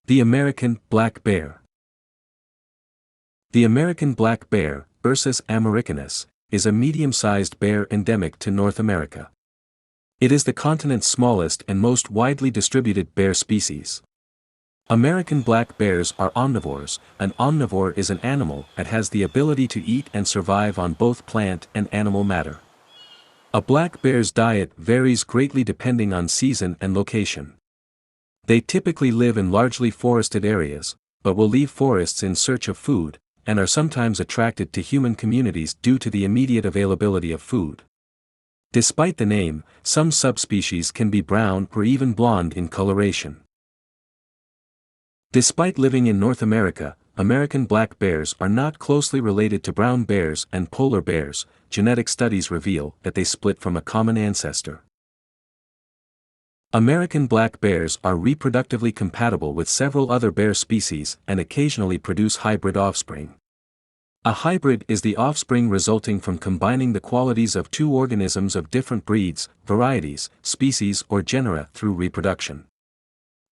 The American black bear. The American black bear, Ursus americanus, is a medium-sized bear endemic to North America. It is the continent's smallest and most widely distributed bear species. American black bears are omnivores. An omnivore is an animal that has the ability to eat and survive on both plant and animal matter. A black bear's diet varies greatly depending on season and location. They typically live in largely forested areas, but will leave forests in search of food, and are sometimes attracted to human communities due to the immediate availability of food. Despite the name, some subspecies can be brown or even blonde in coloration. Despite living in North America, American black bears are not closely related to brown bears and polar bears. Genetic studies reveal that they split from a common ancestor. American black bears are reproductively compatible with several other bear species and occasionally produce hybrid offspring. A hybrid is the offspring resulting from combining the qualities of two organisms of different breeds, varieties, species or genera through reproduction.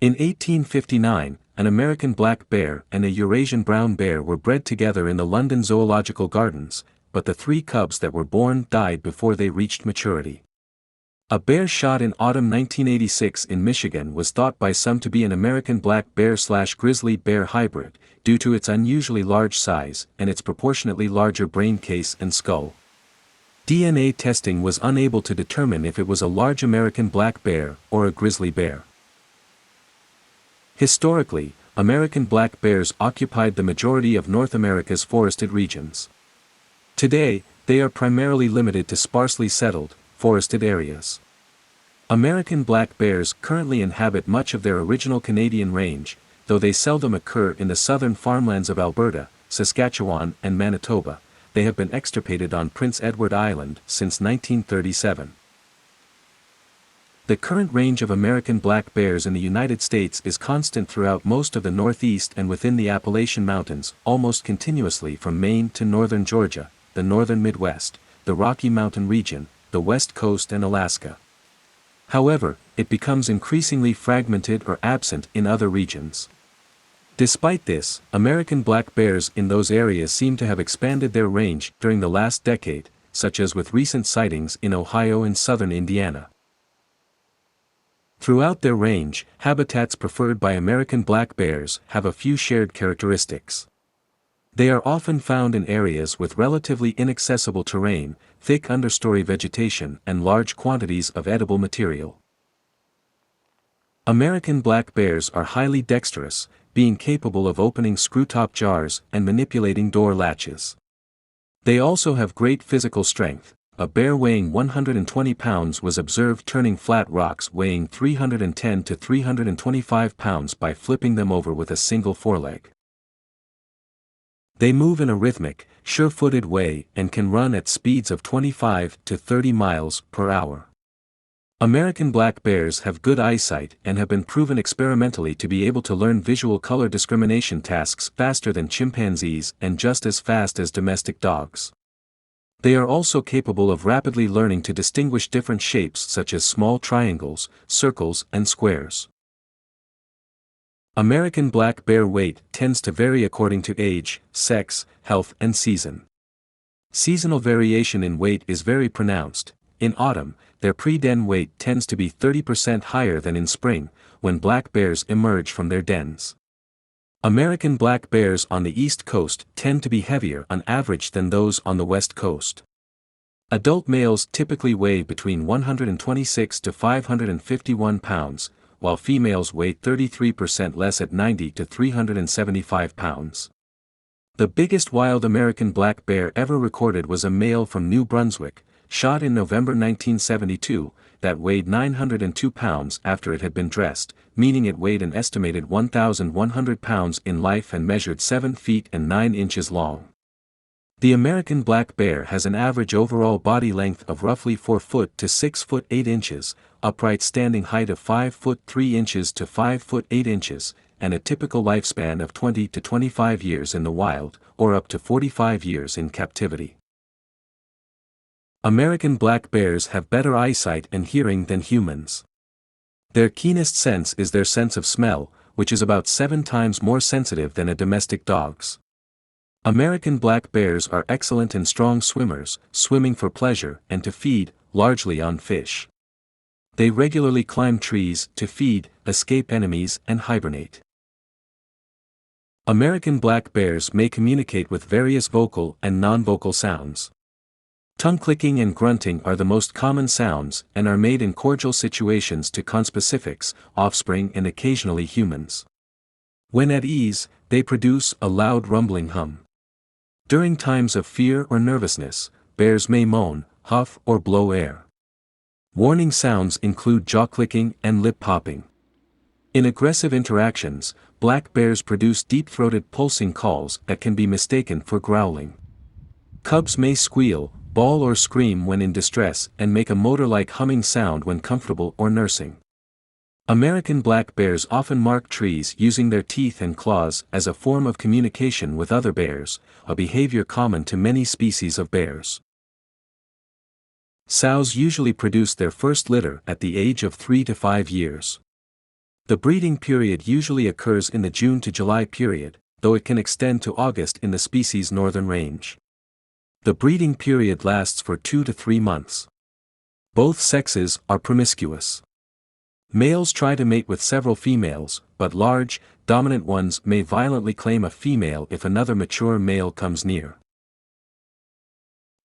In 1859, an American black bear and a Eurasian brown bear were bred together in the London Zoological Gardens, but the 3 cubs that were born died before they reached maturity. A bear shot in autumn 1986 in Michigan was thought by some to be an American black bear/grizzly bear hybrid, due to its unusually large size and its proportionately larger brain case and skull. DNA testing was unable to determine if it was a large American black bear or a grizzly bear. Historically, American black bears occupied the majority of North America's forested regions. Today, they are primarily limited to sparsely settled, forested areas. American black bears currently inhabit much of their original Canadian range, though they seldom occur in the southern farmlands of Alberta, Saskatchewan and Manitoba. They have been extirpated on Prince Edward Island since 1937. The current range of American black bears in the United States is constant throughout most of the Northeast and within the Appalachian Mountains, almost continuously from Maine to northern Georgia, the northern Midwest, the Rocky Mountain region, the West Coast and Alaska. However, it becomes increasingly fragmented or absent in other regions. Despite this, American black bears in those areas seem to have expanded their range during the last decade, such as with recent sightings in Ohio and southern Indiana. Throughout their range, habitats preferred by American black bears have a few shared characteristics. They are often found in areas with relatively inaccessible terrain, thick understory vegetation and large quantities of edible material. American black bears are highly dexterous, being capable of opening screw-top jars and manipulating door latches. They also have great physical strength. A bear weighing 120 pounds was observed turning flat rocks weighing 310 to 325 pounds by flipping them over with a single foreleg. They move in a rhythmic, sure-footed way and can run at speeds of 25 to 30 miles per hour. American black bears have good eyesight and have been proven experimentally to be able to learn visual color discrimination tasks faster than chimpanzees and just as fast as domestic dogs. They are also capable of rapidly learning to distinguish different shapes such as small triangles, circles and squares. American black bear weight tends to vary according to age, sex, health and season. Seasonal variation in weight is very pronounced. In autumn, their pre-den weight tends to be 30% higher than in spring, when black bears emerge from their dens. American black bears on the East Coast tend to be heavier on average than those on the West Coast. Adult males typically weigh between 126 to 551 pounds, while females weigh 33% less at 90 to 375 pounds. The biggest wild American black bear ever recorded was a male from New Brunswick, shot in November 1972, that weighed 902 pounds after it had been dressed, meaning it weighed an estimated 1,100 pounds in life and measured 7 feet and 9 inches long. The American black bear has an average overall body length of roughly 4 foot to 6 foot 8 inches, upright standing height of 5 foot 3 inches to 5 foot 8 inches, and a typical lifespan of 20 to 25 years in the wild, or up to 45 years in captivity. American black bears have better eyesight and hearing than humans. Their keenest sense is their sense of smell, which is about 7 times more sensitive than a domestic dog's. American black bears are excellent and strong swimmers, swimming for pleasure and to feed, largely on fish. They regularly climb trees to feed, escape enemies, and hibernate. American black bears may communicate with various vocal and non-vocal sounds. Tongue clicking and grunting are the most common sounds and are made in cordial situations to conspecifics, offspring, and occasionally humans. When at ease, they produce a loud rumbling hum. During times of fear or nervousness, bears may moan, huff, or blow air. Warning sounds include jaw clicking and lip popping. In aggressive interactions, black bears produce deep-throated pulsing calls that can be mistaken for growling. Cubs may squeal, bawl or scream when in distress and make a motor-like humming sound when comfortable or nursing. American black bears often mark trees using their teeth and claws as a form of communication with other bears, a behavior common to many species of bears. Sows usually produce their first litter at the age of 3 to 5 years. The breeding period usually occurs in the June to July period, though it can extend to August in the species' northern range. The breeding period lasts for 2 to 3 months. Both sexes are promiscuous. Males try to mate with several females, but large, dominant ones may violently claim a female if another mature male comes near.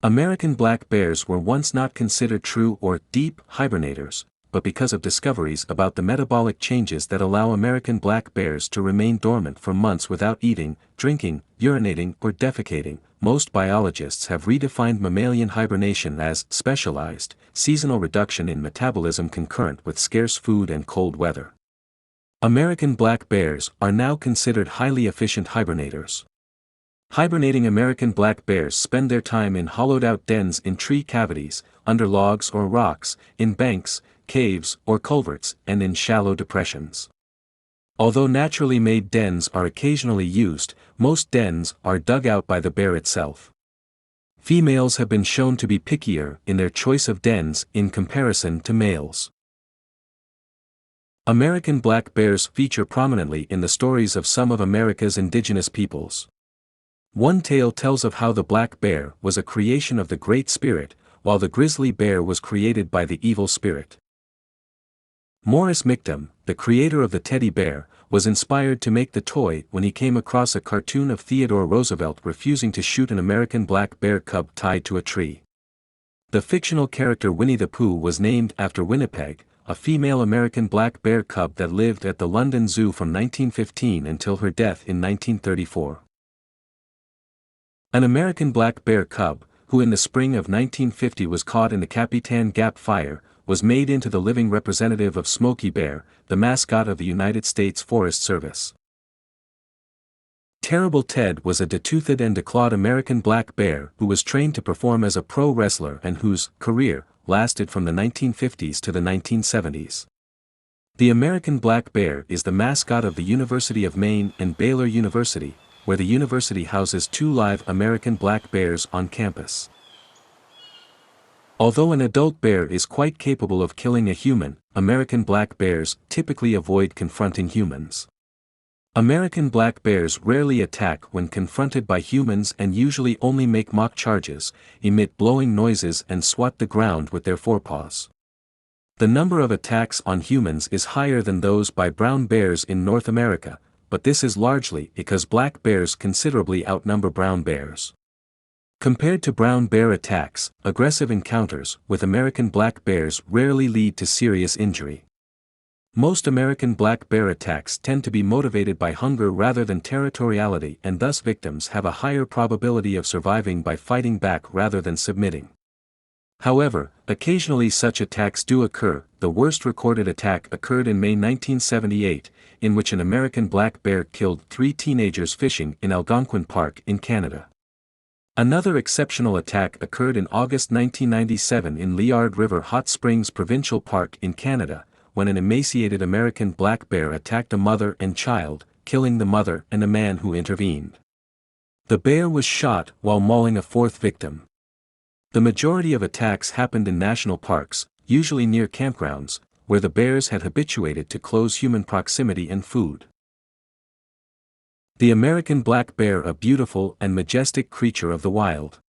American black bears were once not considered true or deep hibernators, but because of discoveries about the metabolic changes that allow American black bears to remain dormant for months without eating, drinking, urinating, or defecating, most biologists have redefined mammalian hibernation as specialized, seasonal reduction in metabolism concurrent with scarce food and cold weather. American black bears are now considered highly efficient hibernators. Hibernating American black bears spend their time in hollowed-out dens in tree cavities, under logs or rocks, in banks, caves, or culverts, and in shallow depressions. Although naturally made dens are occasionally used, most dens are dug out by the bear itself. Females have been shown to be pickier in their choice of dens in comparison to males. American black bears feature prominently in the stories of some of America's indigenous peoples. One tale tells of how the black bear was a creation of the Great Spirit, while the grizzly bear was created by the evil spirit. Maurice Mictum, the creator of the teddy bear, was inspired to make the toy when he came across a cartoon of Theodore Roosevelt refusing to shoot an American black bear cub tied to a tree. The fictional character Winnie the Pooh was named after Winnipeg, a female American black bear cub that lived at the London Zoo from 1915 until her death in 1934. An American black bear cub, who in the spring of 1950 was caught in the Capitan Gap fire, was made into the living representative of Smokey Bear, the mascot of the United States Forest Service. Terrible Ted was a detoothed and declawed American black bear who was trained to perform as a pro wrestler and whose career lasted from the 1950s to the 1970s. The American black bear is the mascot of the University of Maine and Baylor University, where the university houses 2 live American black bears on campus. Although an adult bear is quite capable of killing a human, American black bears typically avoid confronting humans. American black bears rarely attack when confronted by humans and usually only make mock charges, emit blowing noises and swat the ground with their forepaws. The number of attacks on humans is higher than those by brown bears in North America, but this is largely because black bears considerably outnumber brown bears. Compared to brown bear attacks, aggressive encounters with American black bears rarely lead to serious injury. Most American black bear attacks tend to be motivated by hunger rather than territoriality, and thus victims have a higher probability of surviving by fighting back rather than submitting. However, occasionally such attacks do occur. The worst recorded attack occurred in May 1978, in which an American black bear killed 3 teenagers fishing in Algonquin Park in Canada. Another exceptional attack occurred in August 1997 in Liard River Hot Springs Provincial Park in Canada, when an emaciated American black bear attacked a mother and child, killing the mother and a man who intervened. The bear was shot while mauling a 4th victim. The majority of attacks happened in national parks, usually near campgrounds, where the bears had habituated to close human proximity and food. The American black bear, a beautiful and majestic creature of the wild.